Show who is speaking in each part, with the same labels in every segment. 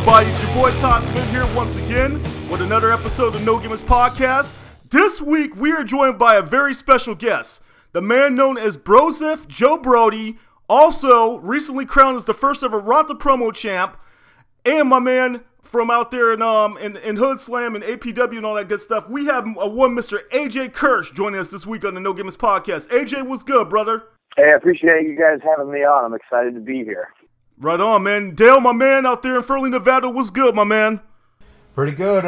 Speaker 1: everybody? It's your boy Todd Smith here once again with another episode of No Gimmicks Podcast. This week we are joined by a very special guest, the man known as Broseph Joe Brody, also recently crowned as the first ever Rock the Promo champ, and my man from out there in Hood Slam and APW and all that good stuff. We have one Mr. AJ Kirsch joining us this week on the No Gimmicks Podcast. AJ, what's good, brother?
Speaker 2: Hey, I appreciate you guys having me on. I'm excited to be here.
Speaker 1: Right on, man. Dale, my man, out there in Furley, Nevada, what's good, my man?
Speaker 3: Pretty good.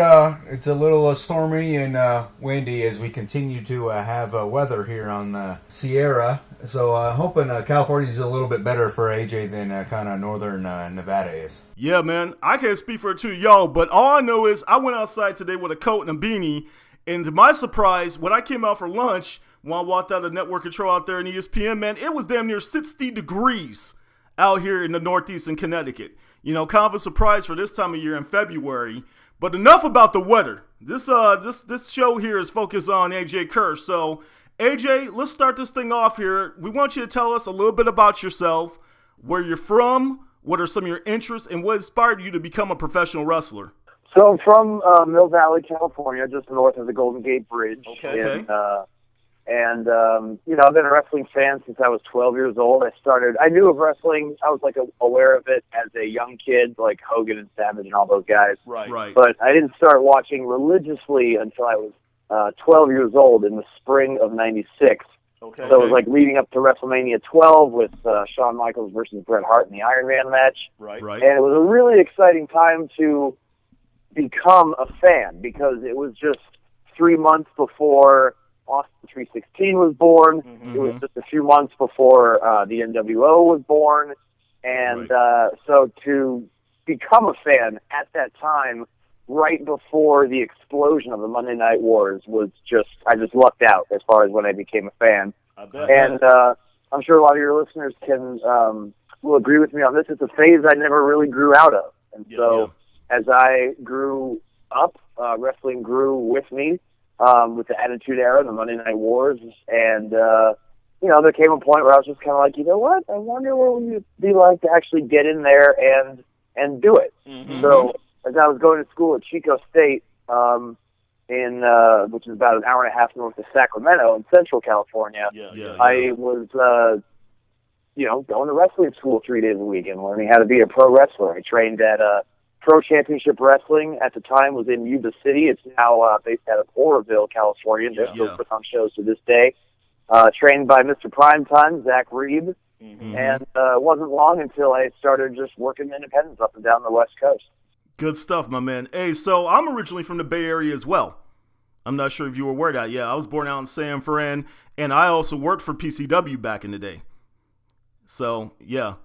Speaker 3: It's a little stormy and windy as we continue to have weather here on the Sierra. So hoping California is a little bit better for AJ than kind of northern Nevada is.
Speaker 1: Yeah, man. I can't speak for two of y'all, but all I know is I went outside today with a coat and a beanie, and to my surprise, when I came out for lunch, when I walked out of Network Control out there in ESPN, man, it was damn near 60 degrees out here in the Northeast in Connecticut. You know, kind of a surprise for this time of year in February. But enough about the weather. This show here is focused on AJ Kirsch. So, AJ, let's start this thing off here. We want you to tell us a little bit about yourself, where you're from, what are some of your interests, and what inspired you to become a professional wrestler.
Speaker 2: So I'm from Mill Valley, California, just north of the Golden Gate Bridge.
Speaker 1: Okay.
Speaker 2: You know, I've been a wrestling fan since I was 12 years old. I knew of wrestling. I was aware of it as a young kid, like Hogan and Savage and all those guys.
Speaker 1: Right.
Speaker 2: But I didn't start watching religiously until I was 12 years old in the spring of '96.
Speaker 1: Okay.
Speaker 2: So it was like leading up to WrestleMania 12 with Shawn Michaels versus Bret Hart in the Iron Man match.
Speaker 1: Right.
Speaker 2: And it was a really exciting time to become a fan because it was just 3 months before Austin 316 was born.
Speaker 1: Mm-hmm.
Speaker 2: It was just a few months before the NWO was born. And so to become a fan at that time, right before the explosion of the Monday Night Wars, I just lucked out as far as when I became a fan.
Speaker 1: I bet.
Speaker 2: And I'm sure a lot of your listeners will agree with me on this. It's a phase I never really grew out of. And as I grew up, wrestling grew with me. With the Attitude Era, the Monday Night Wars, and, there came a point where I was just kind of like, you know what, I wonder what it would be like to actually get in there and do it.
Speaker 1: Mm-hmm.
Speaker 2: So, as I was going to school at Chico State, which is about an hour and a half north of Sacramento in Central California, I was, going to wrestling school 3 days a week and learning how to be a pro wrestler. I trained at Pro Championship Wrestling at the time was in Yuba City. It's now based out of Oroville, California. They still put on shows to this day. Trained by Mr. Primetime, Zach Reed. Mm-hmm. And it wasn't long until I started just working independents up and down the West Coast.
Speaker 1: Good stuff, my man. Hey, so I'm originally from the Bay Area as well. I'm not sure if you were aware of that. Yeah, I was born out in San Fran, and I also worked for PCW back in the day. So, yeah.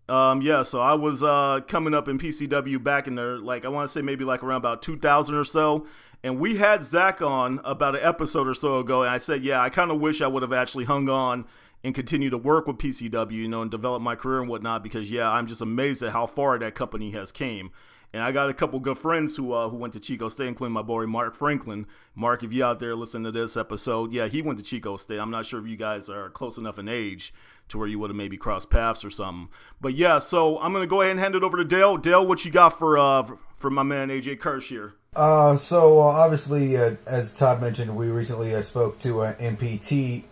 Speaker 1: So I was coming up in PCW back in there, I want to say maybe around about 2000 or so, and we had Zach on about an episode or so ago, and I said, I kind of wish I would have actually hung on and continued to work with PCW, and develop my career and whatnot, because, I'm just amazed at how far that company has came. And I got a couple good friends who went to Chico State, including my boy Mark Franklin. Mark, if you're out there listening to this episode, he went to Chico State. I'm not sure if you guys are close enough in age to where you would have maybe crossed paths or something. But so I'm going to go ahead and hand it over to Dale. Dale, what you got for my man AJ Kirsch here?
Speaker 3: Obviously, as Todd mentioned, we recently spoke to MPT,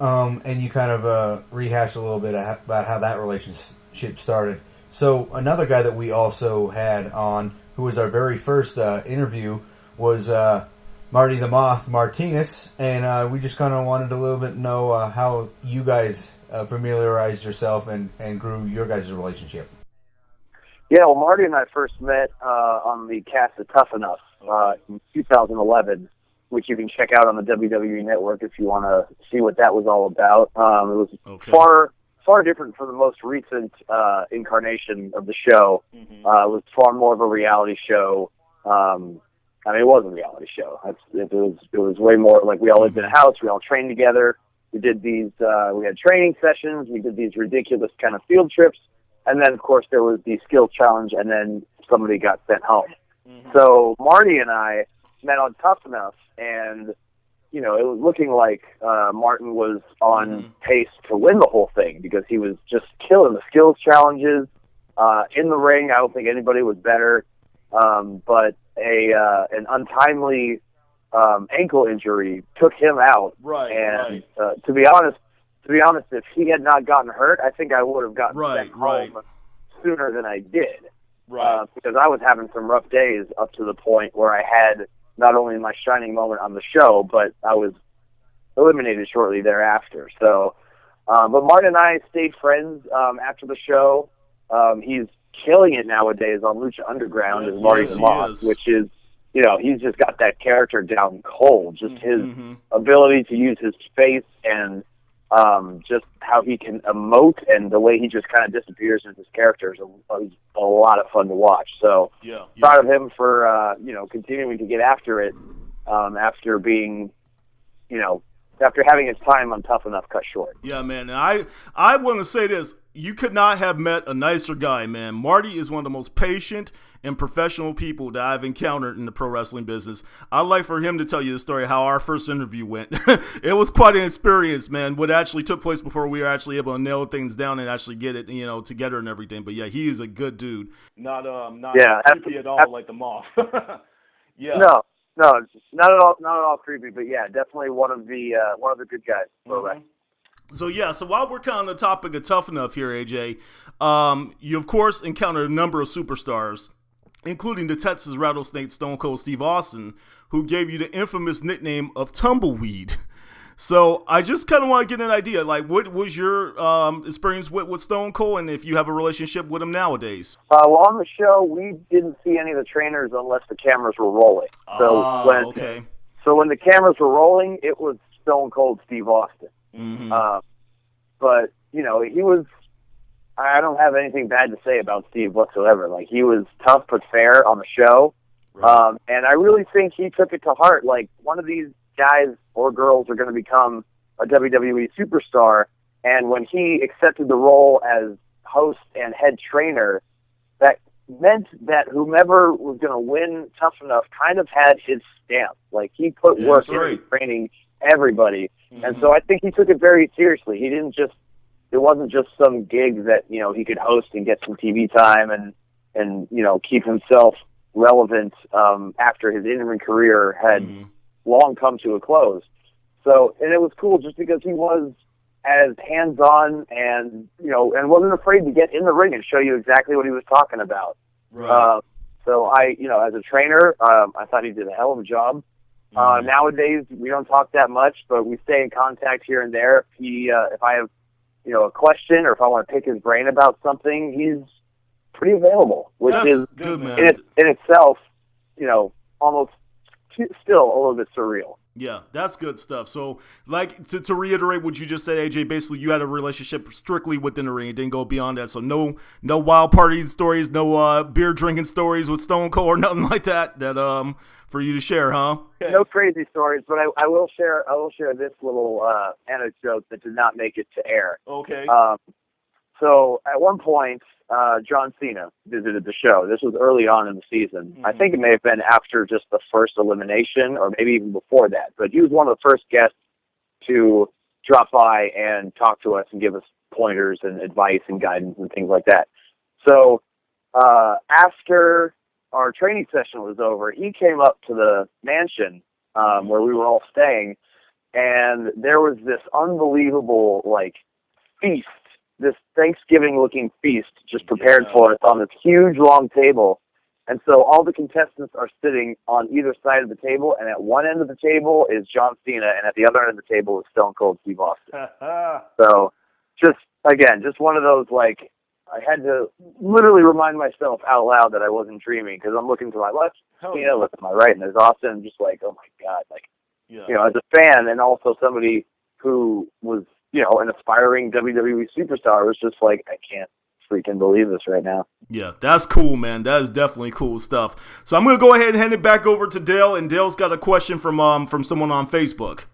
Speaker 3: and you kind of rehashed a little bit about how that relationship started. So another guy that we also had on, who was our very first interview, was Marty the Moth Martinez, and we just kind of wanted a little bit to know how you guys familiarized yourself and grew your guys' relationship.
Speaker 2: Yeah, well, Marty and I first met on the cast of Tough Enough in 2011, which you can check out on the WWE Network if you want to see what that was all about. It was far different from the most recent incarnation of the show. Mm-hmm. It was far more of a reality show. It was a reality show. It was way more like we all lived in a house. We all trained together. We did these. We had training sessions. We did these ridiculous kind of field trips, and then of course there was the skill challenge, and then somebody got sent home. Mm-hmm. So Marty and I met on Tough Enough, and it was looking like Martin was on pace to win the whole thing because he was just killing the skills challenges in the ring. I don't think anybody was better. but an untimely ankle injury took him out.
Speaker 1: Right.
Speaker 2: And to be honest, if he had not gotten hurt, I think I would have gotten sent home sooner than I did.
Speaker 1: Right.
Speaker 2: Because I was having some rough days up to the point where I had not only my shining moment on the show, but I was eliminated shortly thereafter. So, but Martin and I stayed friends after the show. He's killing it nowadays on Lucha Underground as Marty the Moth, which is, he's just got that character down cold. Just his ability to use his face and just how he can emote and the way he just kind of disappears into his character is a lot of fun to watch. So proud of him for, continuing to get after it after being, after having his time on Tough Enough cut short.
Speaker 1: Yeah, man. And I want to say this. You could not have met a nicer guy, man. Marty is one of the most patient and professional people that I've encountered in the pro wrestling business. I'd like for him to tell you the story of how our first interview went. It was quite an experience, man. What actually took place before we were actually able to nail things down and actually get it, together and everything. But yeah, he is a good dude.
Speaker 4: Not creepy at all like the Moth.
Speaker 2: Yeah. No, not at all creepy. But yeah, definitely one of the good guys.
Speaker 1: So while we're kind of on the topic of Tough Enough here, AJ, you of course encountered a number of superstars, including the Texas Rattlesnake Stone Cold Steve Austin, who gave you the infamous nickname of Tumbleweed. So I just kind of want to get an idea, like what was your experience with Stone Cold, and if you have a relationship with him nowadays?
Speaker 2: Well, on the show, we didn't see any of the trainers unless the cameras were rolling. So when the cameras were rolling, it was Stone Cold Steve Austin. But he was. I don't have anything bad to say about Steve whatsoever. Like, he was tough but fair on the show, and I really think he took it to heart. Like, one of these guys or girls are going to become a WWE superstar, and when he accepted the role as host and head trainer, that meant that whomever was going to win Tough Enough kind of had his stamp. Like, he put work into training everybody. And so I think he took it very seriously. He didn't just, it wasn't just some gig that, he could host and get some TV time and keep himself relevant after his in-ring career had long come to a close. So, and it was cool just because he was as hands-on and, and wasn't afraid to get in the ring and show you exactly what he was talking about. So as a trainer, I thought he did a hell of a job. Nowadays, we don't talk that much, but we stay in contact here and there. If I have, a question or if I want to pick his brain about something, he's pretty available, which is
Speaker 1: good, man.
Speaker 2: In itself, almost still a little bit surreal.
Speaker 1: Yeah, that's good stuff. So, like, to reiterate what you just said, AJ, basically you had a relationship strictly within the ring. It didn't go beyond that. So no wild party stories, no beer drinking stories with Stone Cold or nothing like that for you to share, huh?
Speaker 2: No crazy stories, but I will share this little anecdote that did not make it to air.
Speaker 4: Okay.
Speaker 2: So at one point, John Cena visited the show. This was early on in the season. I think it may have been after just the first elimination or maybe even before that. But he was one of the first guests to drop by and talk to us and give us pointers and advice and guidance and things like that. So after our training session was over, he came up to the mansion where we were all staying, and there was this unbelievable, feast, this Thanksgiving-looking feast just prepared for us on this huge, long table. And so all the contestants are sitting on either side of the table, and at one end of the table is John Cena, and at the other end of the table is Stone Cold Steve Austin. So just one of those, I had to literally remind myself out loud that I wasn't dreaming, because I'm looking to my left, Cena, look to my right, and there's Austin. I'm just like, oh my God, as a fan and also somebody who was, an aspiring WWE superstar, was just like, I can't freaking believe this right now.
Speaker 1: Yeah, that's cool, man. That is definitely cool stuff. So I'm going to go ahead and hand it back over to Dale, and Dale's got a question from someone on Facebook.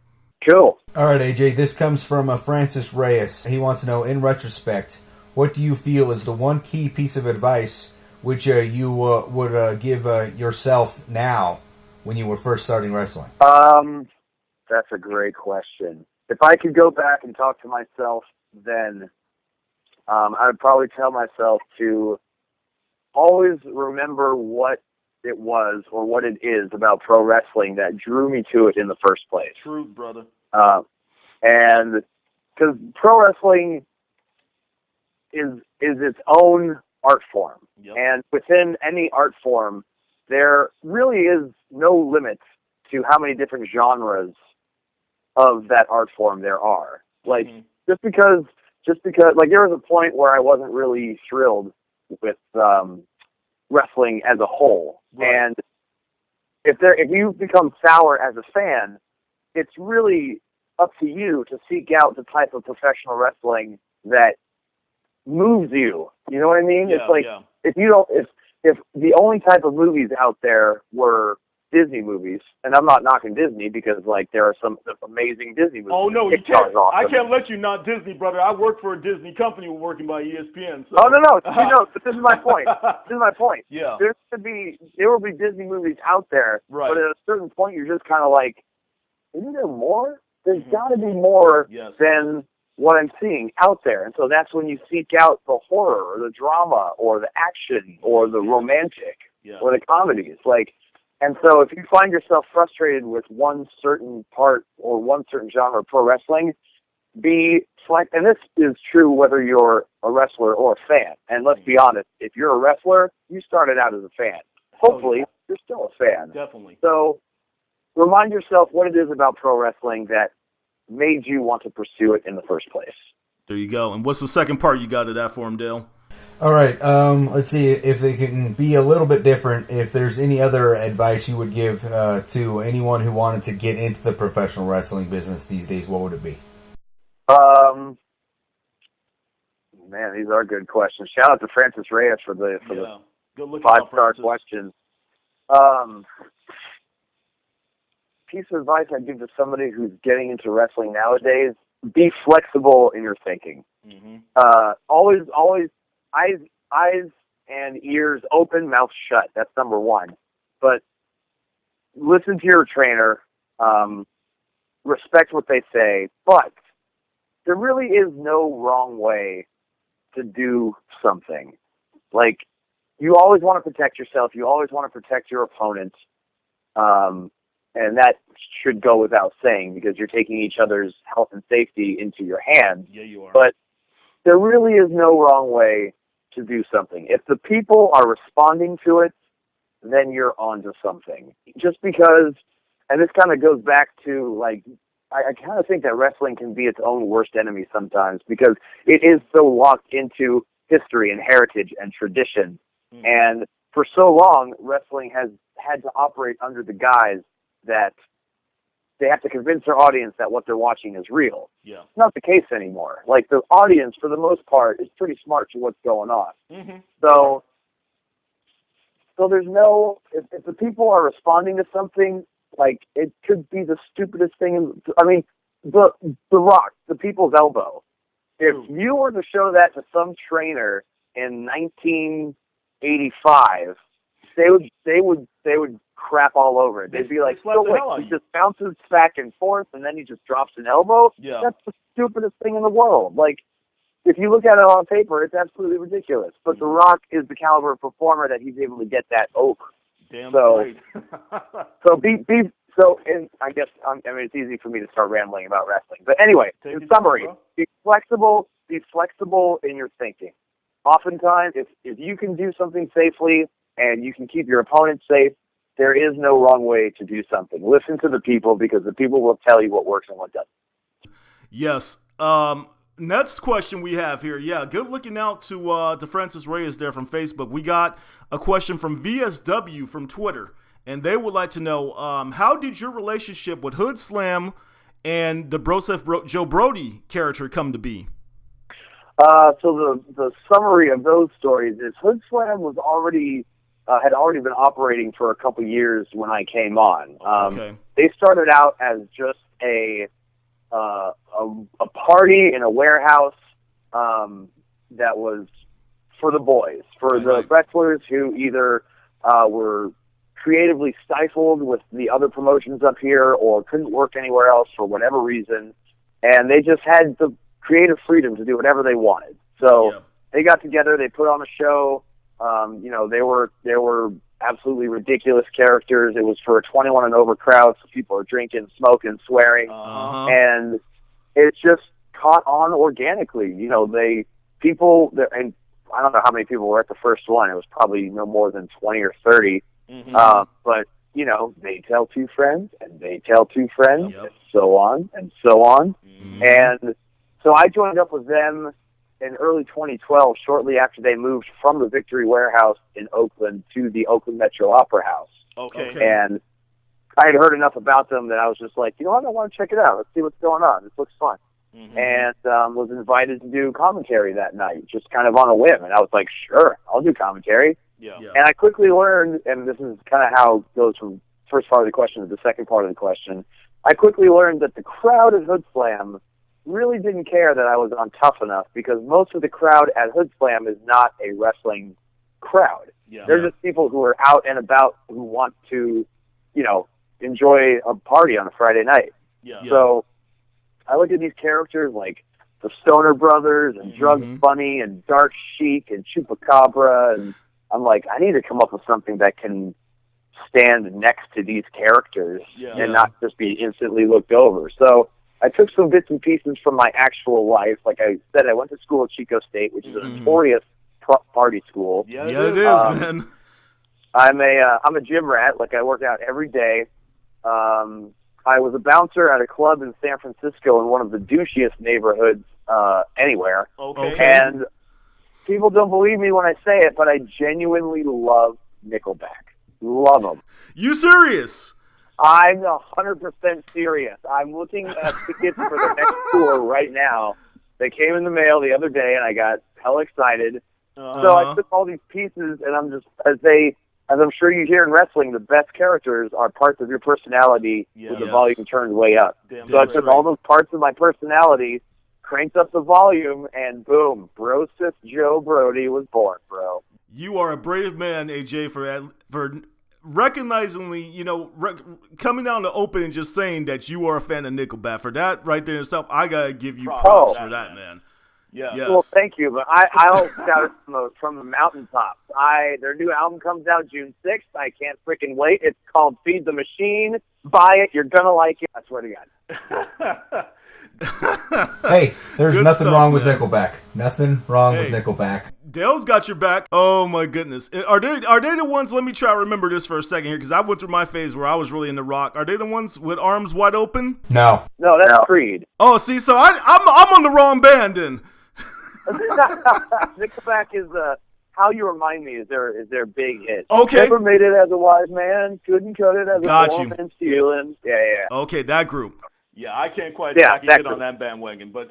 Speaker 2: Cool.
Speaker 3: All right, AJ, this comes from Francis Reyes. He wants to know, in retrospect, what do you feel is the one key piece of advice which you would give yourself now when you were first starting wrestling?
Speaker 2: That's a great question. If I could go back and talk to myself then, I would probably tell myself to always remember what it was or what it is about pro wrestling that drew me to it in the first place.
Speaker 4: Truth, brother.
Speaker 2: And because pro wrestling is its own art form.
Speaker 4: Yep.
Speaker 2: And within any art form, there really is no limit to how many different genres of that art form there are. Like, just because, like, there was a point where I wasn't really thrilled with wrestling as a whole.
Speaker 4: Right.
Speaker 2: And if you become sour as a fan, it's really up to you to seek out the type of professional wrestling that moves you. You know what I mean?
Speaker 4: Yeah,
Speaker 2: it's like if the only type of movies out there were Disney movies, and I'm not knocking Disney because like there are some amazing Disney movies.
Speaker 4: Oh no, you can't.
Speaker 2: Awesome.
Speaker 4: I can't let you not Disney, brother. I work for a Disney company working by ESPN. So.
Speaker 2: Oh no, but this is my point. This is my point.
Speaker 4: Yeah.
Speaker 2: There will be Disney movies out there,
Speaker 4: right.
Speaker 2: But at a certain point, you're just kind of like, isn't there more? There's got to be more than what I'm seeing out there. And so that's when you seek out the horror or the drama or the action or the romantic or the comedies. Like, and so if you find yourself frustrated with one certain part or one certain genre of pro wrestling, and this is true whether you're a wrestler or a fan. And let's be honest, if you're a wrestler, you started out as a fan. Hopefully, you're still a fan.
Speaker 4: Definitely.
Speaker 2: So remind yourself what it is about pro wrestling that made you want to pursue it in the first place.
Speaker 1: There you go. And what's the second part you got of that for him, Dale?
Speaker 3: All right. Let's see if they can be a little bit different. If there's any other advice you would give to anyone who wanted to get into the professional wrestling business these days, what would it be?
Speaker 2: Man, these are good questions. Shout out to Francis Reyes for the 5-star questions. Piece of advice I'd give to somebody who's getting into wrestling nowadays: be flexible in your thinking. Always eyes and ears open, mouth shut. That's number one. But listen to your trainer. Respect what they say. But there really is no wrong way to do something. Like, you always want to protect yourself. You always want to protect your opponent. And that should go without saying because you're taking each other's health and safety into your hands.
Speaker 4: Yeah, you are.
Speaker 2: But there really is no wrong way to do something. If the people are responding to it, then you're onto something. Just because, and this kind of goes back to, like, I kind of think that wrestling can be its own worst enemy sometimes because it is so locked into history and heritage and tradition. And for so long, wrestling has had to operate under the guise that they have to convince their audience that what they're watching is real.
Speaker 4: Yeah.
Speaker 2: It's not the case anymore. Like, the audience, for the most part, is pretty smart to what's going on. So there's no, if the people are responding to something, like, it could be the stupidest thing. I mean, the Rock, the people's elbow. If you were to show that to some trainer in 1985, they would crap all over it. They'd be like, so wait, he just bounces back and forth and then he just drops an elbow?
Speaker 4: Yeah.
Speaker 2: That's the stupidest thing in the world. Like, if you look at it on paper, it's absolutely ridiculous. But The Rock is the caliber of performer that he's able to get that over.
Speaker 4: Damn
Speaker 2: right. And I guess, I mean, it's easy for me to start rambling about wrestling. But anyway, in summary, be flexible in your thinking. Oftentimes, if you can do something safely and you can keep your opponent safe, there is no wrong way to do something. Listen to the people because the people will tell you what works and what doesn't.
Speaker 1: Yes. Next question we have here. Yeah, good looking out to Francis Reyes there from Facebook. We got a question from VSW from Twitter, and they would like to know, how did your relationship with Hood Slam and the Broseph Joe Brody character come to be?
Speaker 2: So the summary of those stories is Hood Slam was had already been operating for a couple years when I came on.
Speaker 1: Okay.
Speaker 2: They started out as just a party in a warehouse that was for the boys, for the wrestlers who either were creatively stifled with the other promotions up here or couldn't work anywhere else for whatever reason, and they just had the creative freedom to do whatever they wanted. So they got together, they put on a show. They were absolutely ridiculous characters. It was for a 21 and over crowd, so people are drinking, smoking, swearing, and it just caught on organically. You know, and I don't know how many people were at the first one. It was probably no more than 20 or 30. But, you know, they tell two friends, and they tell two friends, and so on, and so on. And so I joined up with them in early 2012, shortly after they moved from the Victory Warehouse in Oakland to the Oakland Metro Opera House.
Speaker 4: Okay.
Speaker 2: And I had heard enough about them that I was just like, you know what, I want to check it out. Let's see what's going on. This looks fun. And was invited to do commentary that night, just kind of on a whim. And I was like, sure, I'll do commentary. And I quickly learned, and this is kind of how it goes from first part of the question to the second part of the question, I quickly learned that the crowd at Hood Slam really didn't care that I was on Tough Enough, because most of the crowd at Hood Slam is not a wrestling crowd. They're just people who are out and about who want to, you know, enjoy a party on a Friday night. So I look at these characters like the Stoner Brothers and Drug Bunny and Dark Sheik and Chupacabra, and I'm like, I need to come up with something that can stand next to these characters and not just be instantly looked over. So I took some bits and pieces from my actual life. Like I said, I went to school at Chico State, which is a notorious party school.
Speaker 1: Yeah, it is, man.
Speaker 2: I'm a gym rat. Like, I work out every day. I was a bouncer at a club in San Francisco in one of the douchiest neighborhoods anywhere. And people don't believe me when I say it, but I genuinely love Nickelback. Love them.
Speaker 1: You serious?
Speaker 2: I'm 100% serious. I'm looking at tickets for the next tour right now. They came in the mail the other day, and I got hell excited. So I took all these pieces, and I'm just, as I'm sure you hear in wrestling, the best characters are parts of your personality with the volume turned way up. So I took all those parts of my personality, cranked up the volume, and boom, Broseph Joe Brody was born, bro.
Speaker 1: You are a brave man, AJ, for recognizingly, you know, coming down to open and just saying that you are a fan of Nickelback. For that right there itself, I gotta give you props for that, man.
Speaker 2: Yes. Well, thank you, but I'll shout it from the mountaintops. Their new album comes out June 6th. I can't freaking wait. It's called Feed the Machine. Buy it. You're gonna like it. I swear to God.
Speaker 3: Hey, there's
Speaker 1: Good
Speaker 3: nothing
Speaker 1: stuff,
Speaker 3: wrong with
Speaker 1: man.
Speaker 3: Nickelback. Nothing wrong with Nickelback.
Speaker 1: Dale's got your back. Oh my goodness. Are they the ones, let me try to remember this for a second here, because I went through my phase where I was really into rock. Are they the ones with Arms Wide Open?
Speaker 3: No.
Speaker 2: No, that's Creed.
Speaker 1: Oh, see, so I'm on the wrong band then.
Speaker 2: Nickelback is How You Remind Me is their big hit.
Speaker 1: Okay.
Speaker 2: Never made it as a wise man, couldn't cut it as a woman stealing. Yeah.
Speaker 1: Okay, that group.
Speaker 4: Yeah, I can't quite get on that bandwagon, but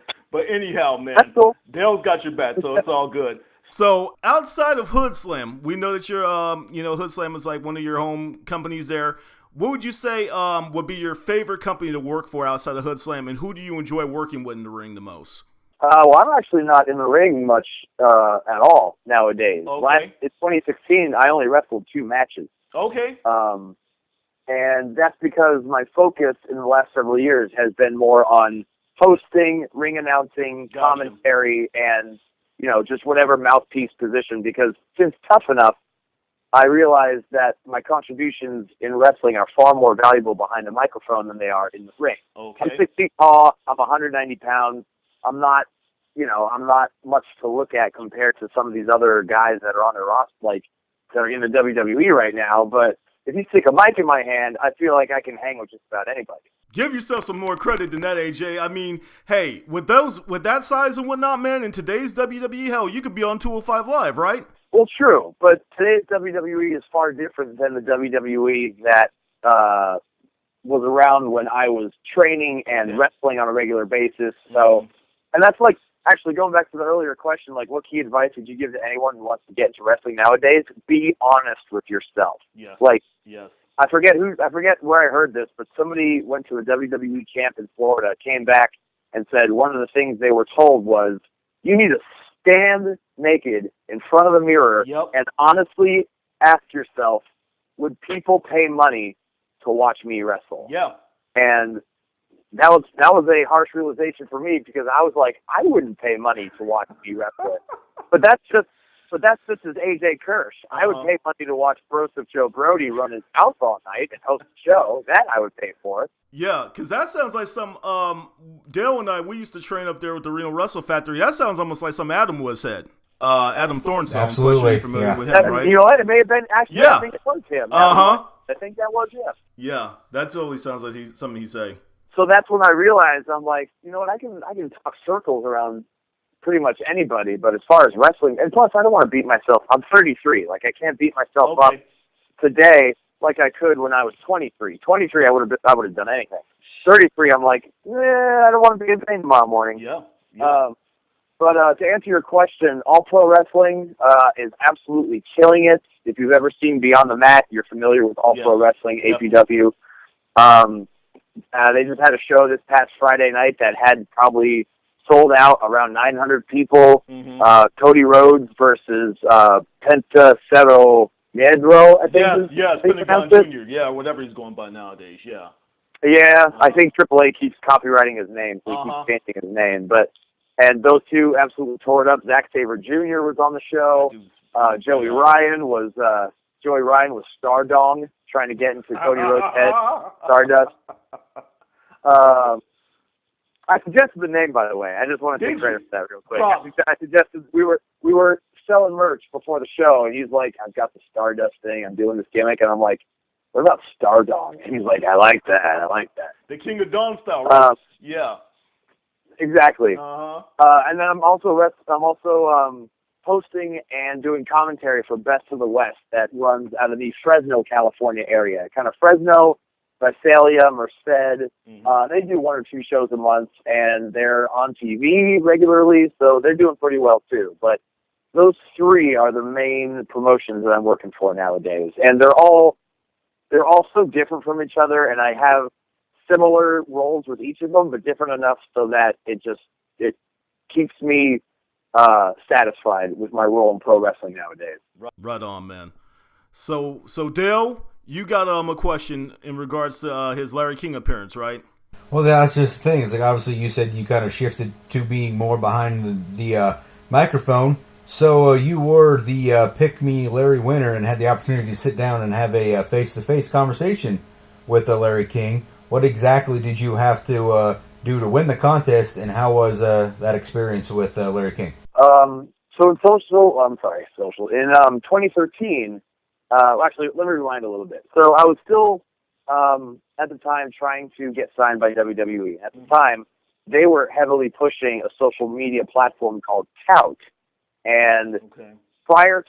Speaker 4: anyhow, man,
Speaker 2: that's cool.
Speaker 4: Dale's got your back, so it's all good.
Speaker 1: So outside of Hood Slam, we know that you're, Hood Slam is like one of your home companies there. What would you say would be your favorite company to work for outside of Hood Slam, and who do you enjoy working with in the ring the most?
Speaker 2: Well, I'm actually not in the ring much at all nowadays.
Speaker 4: Okay.
Speaker 2: In 2016, I only wrestled 2 matches.
Speaker 4: Okay.
Speaker 2: And that's because my focus in the last several years has been more on hosting, ring announcing, commentary, and, you know, just whatever mouthpiece position. Because since Tough Enough, I realized that my contributions in wrestling are far more valuable behind the microphone than they are in the ring.
Speaker 4: Okay.
Speaker 2: I'm 6 feet tall. I'm 190 pounds. I'm not much to look at compared to some of these other guys that are on the roster, like that are in the WWE right now. But if you stick a mic in my hand, I feel like I can hang with just about anybody.
Speaker 1: Give yourself some more credit than that, AJ. I mean, hey, with that size and whatnot, man, in today's WWE, hell, you could be on 205 Live, right?
Speaker 2: Well, true, but today's WWE is far different than the WWE that was around when I was training and wrestling on a regular basis. So, and that's like, actually going back to the earlier question, like, what key advice would you give to anyone who wants to get into wrestling nowadays? Be honest with yourself.
Speaker 4: Yes.
Speaker 2: Like,
Speaker 4: yes.
Speaker 2: I forget where I heard this, but somebody went to a WWE camp in Florida, came back, and said one of the things they were told was, you need to stand naked in front of the mirror and honestly ask yourself, would people pay money to watch me wrestle?
Speaker 4: Yeah.
Speaker 2: And that was a harsh realization for me, because I was like, I wouldn't pay money to watch me wrestle. But that's just but this is AJ Kirsch. I would pay money to watch Broseph Joe Brody run his house all night and host a show. That I would pay for.
Speaker 1: Yeah, because that sounds like some, Dale and I, we used to train up there with the Reno Wrestle Factory. That sounds almost like some Adam was said. Adam Thorne's song.
Speaker 3: Absolutely,
Speaker 1: Familiar with him, right?
Speaker 2: You know what? It may have been, actually,
Speaker 1: Yeah.
Speaker 2: I think it was him.
Speaker 1: Uh-huh.
Speaker 2: I think that was him.
Speaker 1: Yeah, that totally sounds like something he'd say.
Speaker 2: So that's when I realized, I'm like, you know what, I can talk circles around pretty much anybody, but as far as wrestling, and plus I don't want to beat myself. I'm 33. Like, I can't beat myself up today like I could when I was 23. 23, I would have done anything. 33, I'm like, I don't want to be in pain tomorrow morning.
Speaker 4: Yeah.
Speaker 2: But to answer your question, All Pro Wrestling is absolutely killing it. If you've ever seen Beyond the Mat, you're familiar with All Pro Wrestling, APW. They just had a show this past Friday night that had probably sold out around 900 people. Cody Rhodes versus Penta Cerro Negro, I think.
Speaker 4: Yeah, it's Pentagon Jr. Yeah, whatever he's going by nowadays, yeah.
Speaker 2: Yeah, I think Triple A keeps copywriting his name, so he keeps changing his name. And those two absolutely tore it up. Zack Sabre Jr. was on the show. Joey Ryan was Stardong, trying to get into Cody Rhodes' head. Stardust. I suggested the name, by the way. I just want to take credit for that real quick. I suggested we were selling merch before the show, and he's like, "I've got the Stardust thing. I'm doing this gimmick," and I'm like, "What about Stardong?" And he's like, "I like that.
Speaker 4: The King of Dawn style, right? Yeah.
Speaker 2: Exactly. And then I'm also hosting and doing commentary for Best of the West that runs out of the Fresno, California area. Kind of Fresno, Visalia, Merced. They do 1 or 2 shows a month, and they're on TV regularly, so they're doing pretty well too. But those 3 are the main promotions that I'm working for nowadays, and they're all so different from each other, and I have similar roles with each of them, but different enough so that it keeps me satisfied with my role in pro wrestling nowadays.
Speaker 1: Right on, man. So Dale, you got a question in regards to his Larry King appearance, right?
Speaker 3: Well, that's just the thing. It's like, obviously you said you kind of shifted to being more behind the microphone. So you were the Pick Me Larry winner and had the opportunity to sit down and have a face-to-face conversation with Larry King. What exactly did you have to do to win the contest, and how was that experience with Larry King?
Speaker 2: So in social. In 2013, actually, let me rewind a little bit. So I was still, at the time, trying to get signed by WWE. At the time, they were heavily pushing a social media platform called Tout. And prior,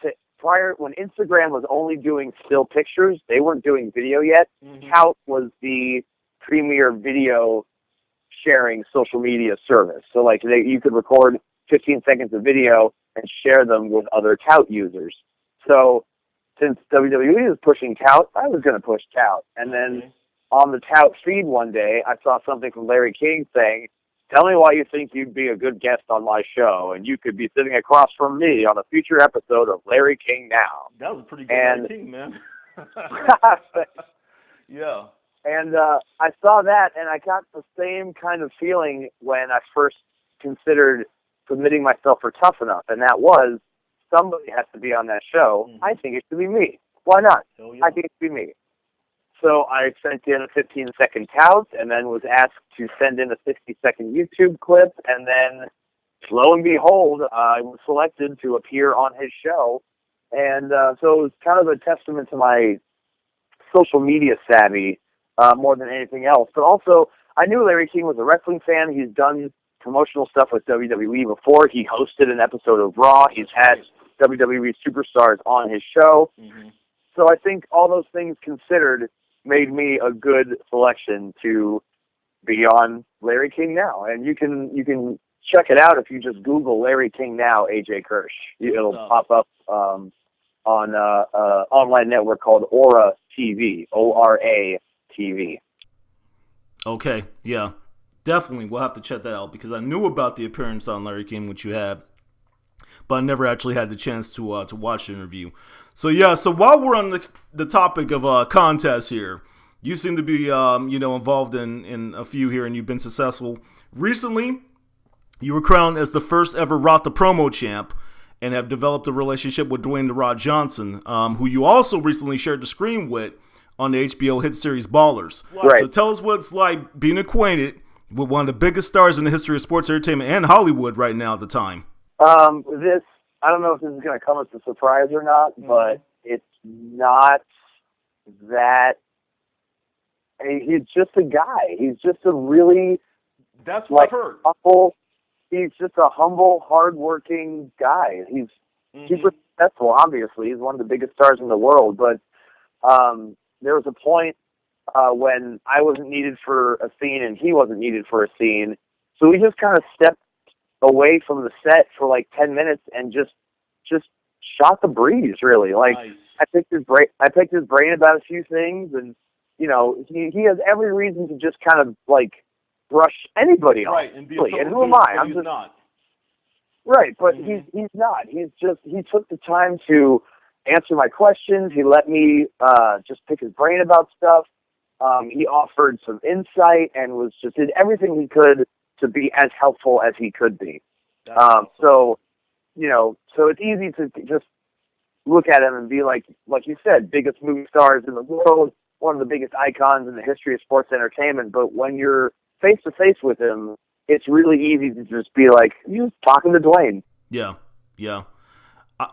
Speaker 2: when Instagram was only doing still pictures, they weren't doing video yet. Tout was the premier video sharing social media service. So like you could record 15 seconds of video and share them with other Tout users. So since WWE was pushing Tout, I was going to push Tout. And then on the Tout feed one day, I saw something from Larry King saying, "Tell me why you think you'd be a good guest on my show, and you could be sitting across from me on a future episode of Larry King Now."
Speaker 4: That was a pretty good Larry King, man. Yeah.
Speaker 2: And I saw that, and I got the same kind of feeling when I first considered submitting myself for Tough Enough, and that was, somebody has to be on that show. I think it should be me. Why not? I think it should be me. So I sent in a 15-second tout, and then was asked to send in a 60-second YouTube clip, and then, lo and behold, I was selected to appear on his show. And so it was kind of a testament to my social media savvy, more than anything else. But also, I knew Larry King was a wrestling fan. He's done promotional stuff with WWE before. He hosted an episode of Raw. He's had WWE superstars on his show. So I think all those things considered made me a good selection to be on Larry King Now. And you can check it out if you just Google Larry King Now, AJ Kirsch. It'll pop up on an online network called Aura TV, ORA TV.
Speaker 1: Okay, yeah. Definitely, we'll have to check that out, because I knew about the appearance on Larry King, which you had, but I never actually had the chance to watch the interview. So yeah, so while we're on the topic of contests here, you seem to be involved in a few here, and you've been successful. Recently, you were crowned as the first ever Rock the Promo champ, and have developed a relationship with Dwayne "The Rock" Johnson, who you also recently shared the screen with on the HBO hit series Ballers.
Speaker 2: Right.
Speaker 1: So tell us what it's like being acquainted with one of the biggest stars in the history of sports entertainment and Hollywood right now at the time.
Speaker 2: This, I don't know if this is going to come as a surprise or not, but it's not that. He's just a guy. He's just a really,
Speaker 4: that's what I've heard.
Speaker 2: Humble. He's just a humble, hardworking guy. He's super successful. Obviously, he's one of the biggest stars in the world. But there was a point when I wasn't needed for a scene and he wasn't needed for a scene, so we just kind of stepped away from the set for like 10 minutes and just shot the breeze, really. Like, nice. I picked his brain about a few things, and he has every reason to just kind of like brush anybody off.
Speaker 4: Right, and be
Speaker 2: really. And who am I?
Speaker 4: I'm just not.
Speaker 2: Right, but he's not. He took the time to answer my questions. He let me just pick his brain about stuff. He offered some insight and did everything he could to be as helpful as he could be. Awesome. So it's easy to just look at him and be like you said, biggest movie stars in the world, one of the biggest icons in the history of sports entertainment. But when you're face to face with him, it's really easy to just be like, you talking to Dwayne.
Speaker 1: Yeah.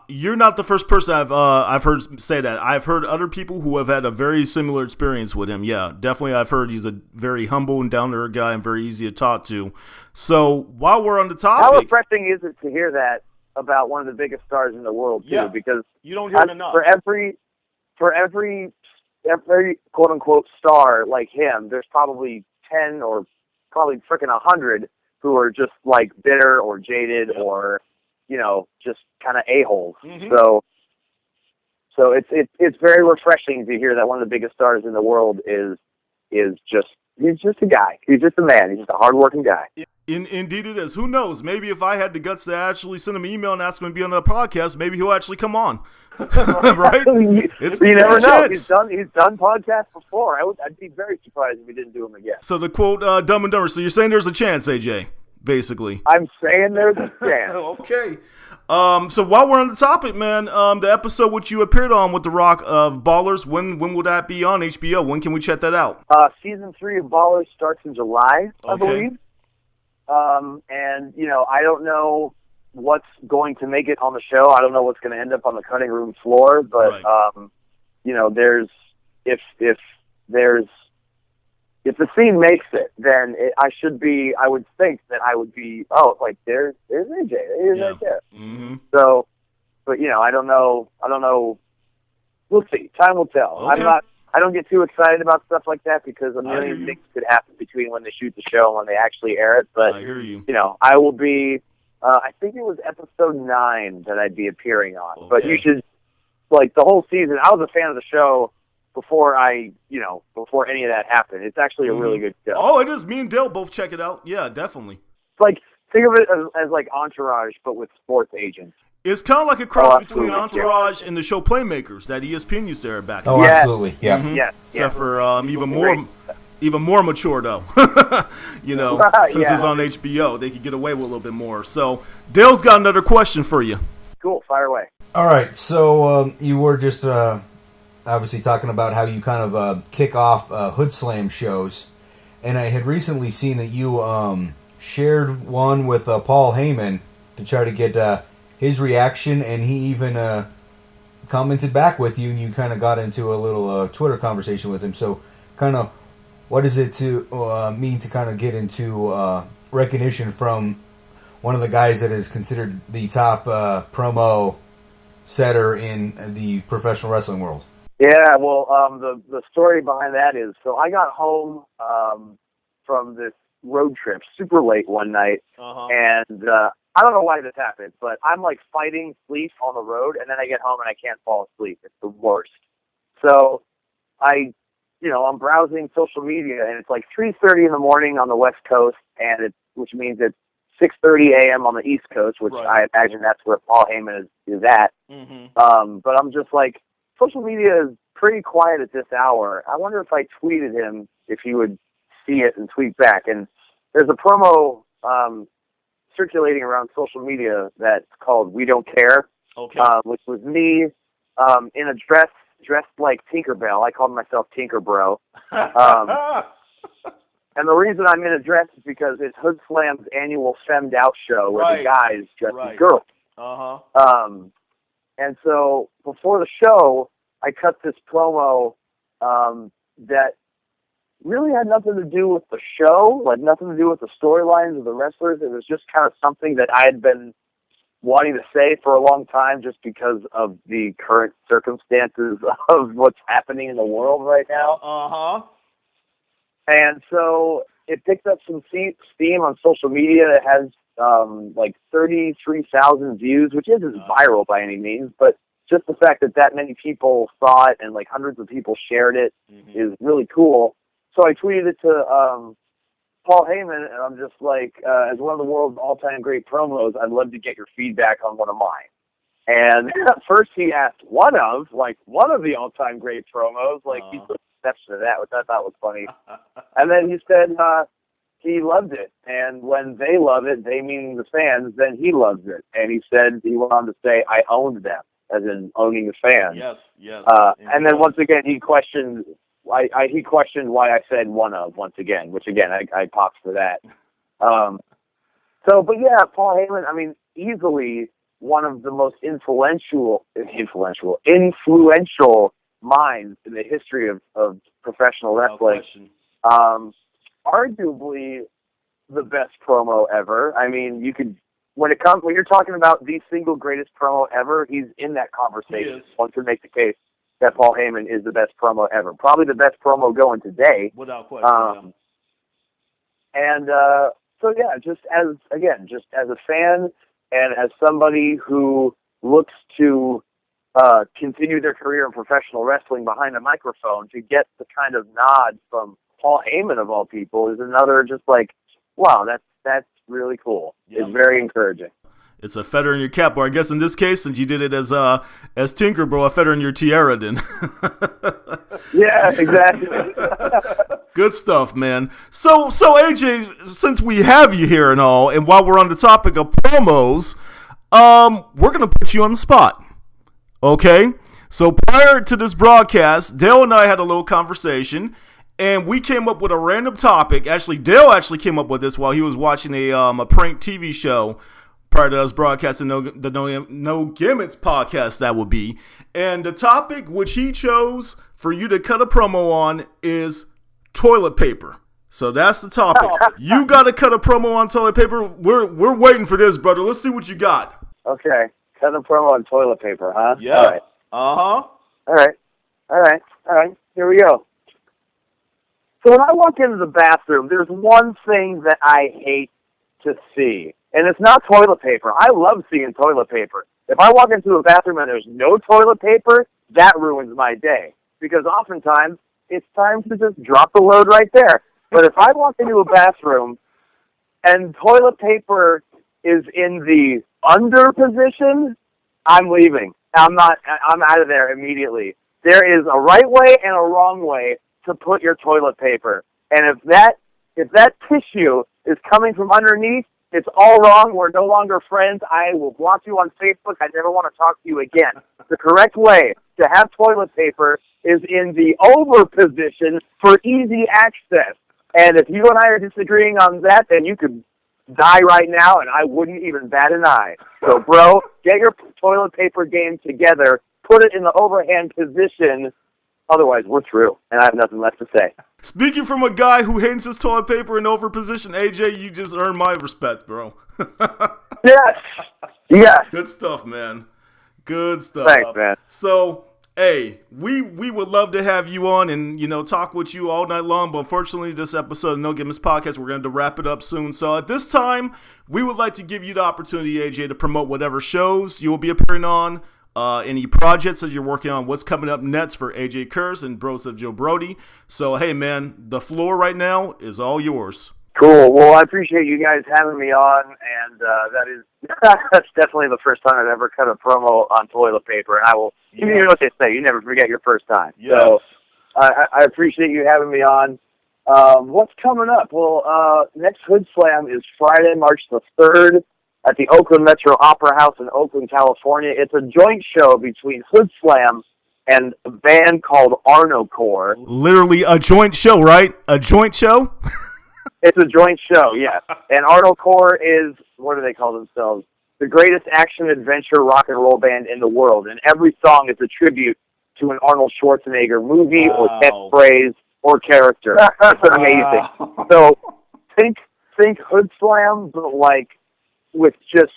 Speaker 1: You're not the first person I've heard say that. I've heard other people who have had a very similar experience with him. Yeah, definitely. I've heard he's a very humble and down to earth guy and very easy to talk to. So while we're on the topic,
Speaker 2: how refreshing is it to hear that about one of the biggest stars in the world too?
Speaker 4: Yeah,
Speaker 2: because
Speaker 4: you don't hear it enough.
Speaker 2: For every quote unquote star like him, there's probably 10 or probably freaking 100 who are just like bitter or jaded or just kind of a-holes. So it's very refreshing to hear that one of the biggest stars in the world is just he's just a guy. He's just a man. He's just a hardworking guy.
Speaker 1: Indeed it is. Who knows? Maybe if I had the guts to actually send him an email and ask him to be on the podcast, maybe he'll actually come on. Right?
Speaker 2: You never know. He's done podcasts before. I'd be very surprised if we didn't do them again.
Speaker 1: So the quote, Dumb and Dumber. So you're saying there's a chance, AJ? Basically,
Speaker 2: I'm saying there's a chance.
Speaker 1: Okay. So while we're on the topic, man, the episode which you appeared on with The Rock of Ballers, when will that be on HBO? When can we check that out?
Speaker 2: Season 3 of Ballers starts in July, I believe. And I don't know what's going to make it on the show. I don't know what's going to end up on the cutting room floor, but there's if the scene makes it, then I would think that I would be, there's AJ. There's right there.
Speaker 1: Mm-hmm.
Speaker 2: So, but, I don't know. We'll see. Time will tell.
Speaker 1: Okay.
Speaker 2: I don't get too excited about stuff like that because a million things could happen between when they shoot the show and when they actually air it. But,
Speaker 1: I hear you.
Speaker 2: I will be, I think it was episode 9 that I'd be appearing on. Okay. But you should, the whole season, I was a fan of the show before before any of that happened. It's actually a really good show.
Speaker 1: Oh, it is. Me and Dale both check it out. Yeah, definitely.
Speaker 2: Think of it as like Entourage, but with sports agents.
Speaker 1: It's kind of like a cross between Entourage and the show Playmakers that ESPN used to air back.
Speaker 3: Oh, absolutely. Yeah.
Speaker 1: Mm-hmm.
Speaker 2: Yeah.
Speaker 1: Except for even more mature though. Since it's on HBO, they could get away with a little bit more. So Dale's got another question for you.
Speaker 2: Cool. Fire away.
Speaker 3: All right. So you were just obviously talking about how you kind of kick off Hood Slam shows, and I had recently seen that you shared one with Paul Heyman to try to get his reaction, and he even commented back with you, and you kind of got into a little Twitter conversation with him. So kind of what does it to mean to kind of get into recognition from one of the guys that is considered the top promo setter in the professional wrestling world?
Speaker 2: Yeah, well, the story behind that is, so I got home from this road trip super late one night, and I don't know why this happened, but I'm like fighting sleep on the road, and then I get home and I can't fall asleep. It's the worst. So I'm browsing social media, and it's like 3:30 in the morning on the West Coast, which means it's 6:30 a.m. on the East Coast, which I imagine that's where Paul Heyman is at. Mm-hmm. But I'm just like, social media is pretty quiet at this hour. I wonder if I tweeted him, if he would see it and tweet back. And there's a promo circulating around social media that's called "We Don't Care," which was me in a dressed like Tinkerbell. I called myself Tinkerbro. And the reason I'm in a dress is because it's Hood Slam's annual Femmed Out show where the guys dress as girls. And so before the show, I cut this promo that really had nothing to do with the show, like nothing to do with the storylines of the wrestlers. It was just kind of something that I had been wanting to say for a long time just because of the current circumstances of what's happening in the world right now. And so it picked up some steam on social media. It has like 33,000 views, which isn't viral by any means, but just the fact that many people saw it and like hundreds of people shared it is really cool. So I tweeted it to Paul Heyman, and I'm just like, as one of the world's all-time great promos, I'd love to get your feedback on one of mine. And at first he asked one of the all-time great promos, like he put exception to that, which I thought was funny. And then he said he loved it, and when they love it, they meaning the fans, then he loves it. And he said, he went on to say, I owned them, as in owning the fans.
Speaker 5: Yes.
Speaker 2: And then once again, he questioned why I said one of, once again, which again, I popped for that. But yeah, Paul Heyman, I mean, easily one of the most influential minds in the history of professional wrestling. Arguably the best promo ever. I mean, when you're talking about the single greatest promo ever, he's in that conversation. One could make the case that Paul Heyman is the best promo ever. Probably the best promo going today.
Speaker 5: Without question.
Speaker 2: So yeah, just as a fan and as somebody who looks to continue their career in professional wrestling behind a microphone, to get the kind of nod from Paul Heyman of all people is another just like, wow, that's really cool. Yep. It's very encouraging.
Speaker 1: It's a feather in your cap, or I guess in this case, since you did it as Tinkerbro, a feather in your tiara then.
Speaker 2: Yeah, exactly.
Speaker 1: Good stuff, man. So AJ, since we have you here and all, and while we're on the topic of promos, we're going to put you on the spot. Okay? So prior to this broadcast, Dale and I had a little conversation, and we came up with a random topic. Actually, Dale came up with this while he was watching a prank TV show prior to us broadcasting the No Gimmicks podcast, that would be. And the topic which he chose for you to cut a promo on is toilet paper. So that's the topic. You got to cut a promo on toilet paper. We're waiting for this, brother. Let's see what you got.
Speaker 2: Okay. Cut a promo on toilet paper, huh?
Speaker 5: Yeah.
Speaker 2: All right. All right. Here we go. So when I walk into the bathroom, there's one thing that I hate to see. And it's not toilet paper. I love seeing toilet paper. If I walk into a bathroom and there's no toilet paper, that ruins my day. Because oftentimes, it's time to just drop the load right there. But if I walk into a bathroom and toilet paper is in the under position, I'm leaving. I'm out of there immediately. There is a right way and a wrong way to put your toilet paper. And if that tissue is coming from underneath, it's all wrong. We're no longer friends. I will block you on Facebook. I never want to talk to you again. The correct way to have toilet paper is in the over position for easy access. And if you and I are disagreeing on that, then you could die right now, and I wouldn't even bat an eye. So, bro, get your toilet paper game together. Put it in the overhand position. Otherwise, we're through, and I have nothing left to say.
Speaker 1: Speaking from a guy who hates his toilet paper in over position, AJ, you just earned my respect, bro.
Speaker 2: Yes.
Speaker 1: Good stuff, man. Good stuff.
Speaker 2: Thanks, man.
Speaker 1: So, hey, we would love to have you on and, talk with you all night long, but unfortunately, this episode of No Gimmicks Podcast, we're going to wrap it up soon. So at this time, we would like to give you the opportunity, AJ, to promote whatever shows you will be appearing on, any projects that you're working on, what's coming up next for AJ Kirsch and Broseph Joe Brody. So, hey, man, the floor right now is all yours.
Speaker 2: Cool. Well, I appreciate you guys having me on, and that's definitely the first time I've ever cut a promo on toilet paper, and I will, you know what they say, you never forget your first time.
Speaker 5: Yes.
Speaker 2: So I appreciate you having me on. What's coming up? Well, next Hood Slam is Friday, March the 3rd at the Oakland Metro Opera House in Oakland, California. It's a joint show between Hood Slam and a band called Arno Core.
Speaker 1: Literally a joint show, right? A joint show?
Speaker 2: It's a joint show, yeah. And Arno Core is, what do they call themselves? The greatest action-adventure rock and roll band in the world. And every song is a tribute to an Arnold Schwarzenegger movie or catchphrase or character. It's amazing. So think Hood Slam, but like with just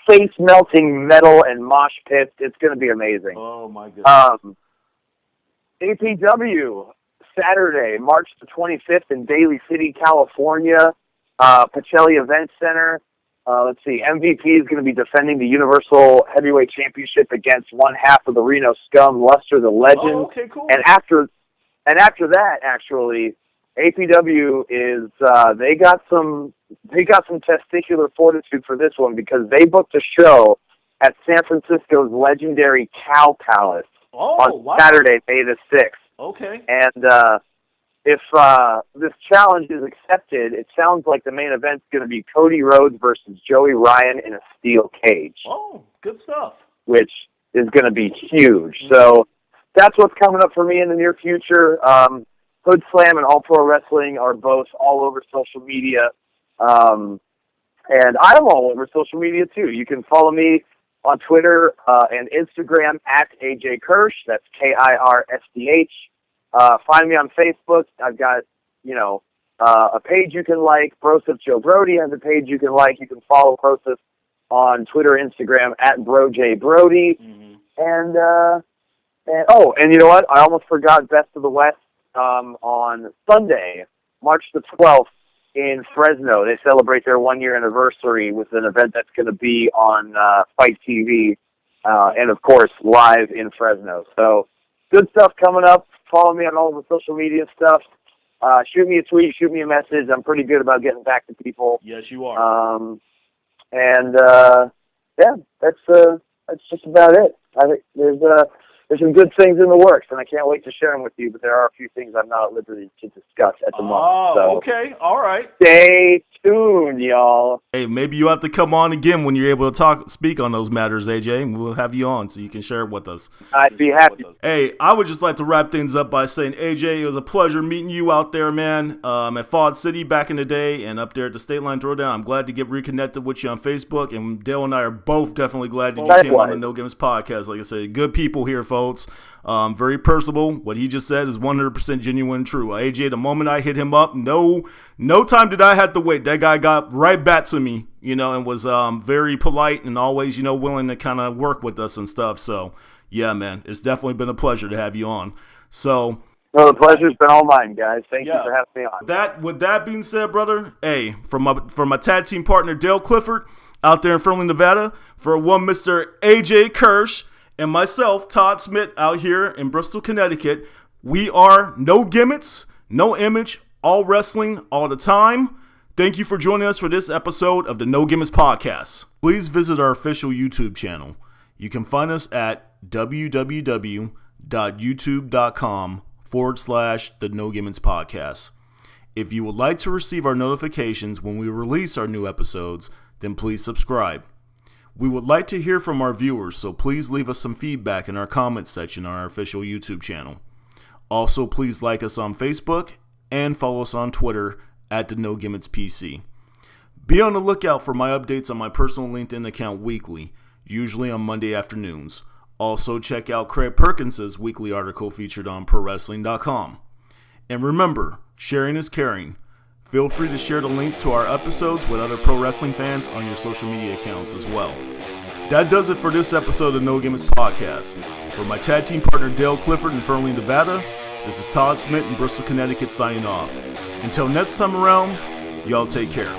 Speaker 2: face-melting metal and mosh pits. It's going to be amazing.
Speaker 4: Oh, my goodness.
Speaker 2: APW, Saturday, March the 25th in Daly City, California, Pacelli Event Center. Let's see, MVP is going to be defending the Universal Heavyweight Championship against one half of the Reno Scum, Luster the Legend.
Speaker 4: Oh, okay, cool.
Speaker 2: And after that, actually, APW is they got some testicular fortitude for this one because they booked a show at San Francisco's legendary Cow Palace on Saturday, May the 6th.
Speaker 4: Okay.
Speaker 2: And if this challenge is accepted, it sounds like the main event's going to be Cody Rhodes versus Joey Ryan in a steel cage.
Speaker 4: Oh, good stuff.
Speaker 2: Which is going to be huge. So that's what's coming up for me in the near future. Hood Slam and All Pro Wrestling are both all over social media. And I'm all over social media, too. You can follow me on Twitter and Instagram at AJ Kirsch. That's KIRSDH. Find me on Facebook. I've got, a page you can like. Broseph Joe Brody has a page you can like. You can follow Broseph on Twitter, Instagram at BroJ Brody. Mm-hmm. And you know what? I almost forgot Best of the West on Sunday, March the 12th in Fresno. They celebrate their 1-year anniversary with an event that's going to be on Fight TV and, of course, live in Fresno. So good stuff coming up. Follow me on all the social media stuff. Shoot me a tweet, shoot me a message. I'm pretty good about getting back to people.
Speaker 4: Yes, you are.
Speaker 2: That's just about it. I think there's some good things in the works, and I can't wait to share them with you, but there are a few things I'm not at liberty to discuss at the moment. So
Speaker 4: okay. All right.
Speaker 2: Stay tuned, y'all.
Speaker 1: Hey, maybe you have to come on again when you're able to speak on those matters, AJ, and we'll have you on so you can share it with us.
Speaker 2: I'd be happy.
Speaker 1: Hey, I would just like to wrap things up by saying, AJ, it was a pleasure meeting you out there, man, at Fawd City back in the day and up there at the State Line Throwdown. I'm glad to get reconnected with you on Facebook, and Dale and I are both definitely glad that you came on the No Gimmicks podcast. Like I said, good people here, folks. Very personable. What he just said is 100% genuine and true. AJ, the moment I hit him up, no time did I have to wait. That guy got right back to me, and was very polite and always, willing to kind of work with us and stuff. So, yeah, man, it's definitely been a pleasure to have you on. So,
Speaker 2: well, the pleasure's been all mine, guys. Thank you for having me on.
Speaker 1: With that being said, brother, hey, from my tag team partner Dale Clifford out there in Fernley, Nevada, for one Mr. AJ Kirsch, and myself, Todd Smith, out here in Bristol, Connecticut, we are No Gimmicks, No Image, all wrestling, all the time. Thank you for joining us for this episode of the No Gimmicks podcast. Please visit our official YouTube channel. You can find us at www.youtube.com/the No Gimmicks podcast. If you would like to receive our notifications when we release our new episodes, then please subscribe. We would like to hear from our viewers, so please leave us some feedback in our comments section on our official YouTube channel. Also, please like us on Facebook and follow us on Twitter at the No Gimmicks PC. Be on the lookout for my updates on my personal LinkedIn account weekly, usually on Monday afternoons. Also, check out Craig Perkins' weekly article featured on ProWrestling.com. And remember, sharing is caring. Feel free to share the links to our episodes with other pro wrestling fans on your social media accounts as well. That does it for this episode of No Gimmicks Podcast. For my tag team partner Dale Clifford in Fernley, Nevada, this is Todd Smith in Bristol, Connecticut signing off. Until next time around, y'all take care.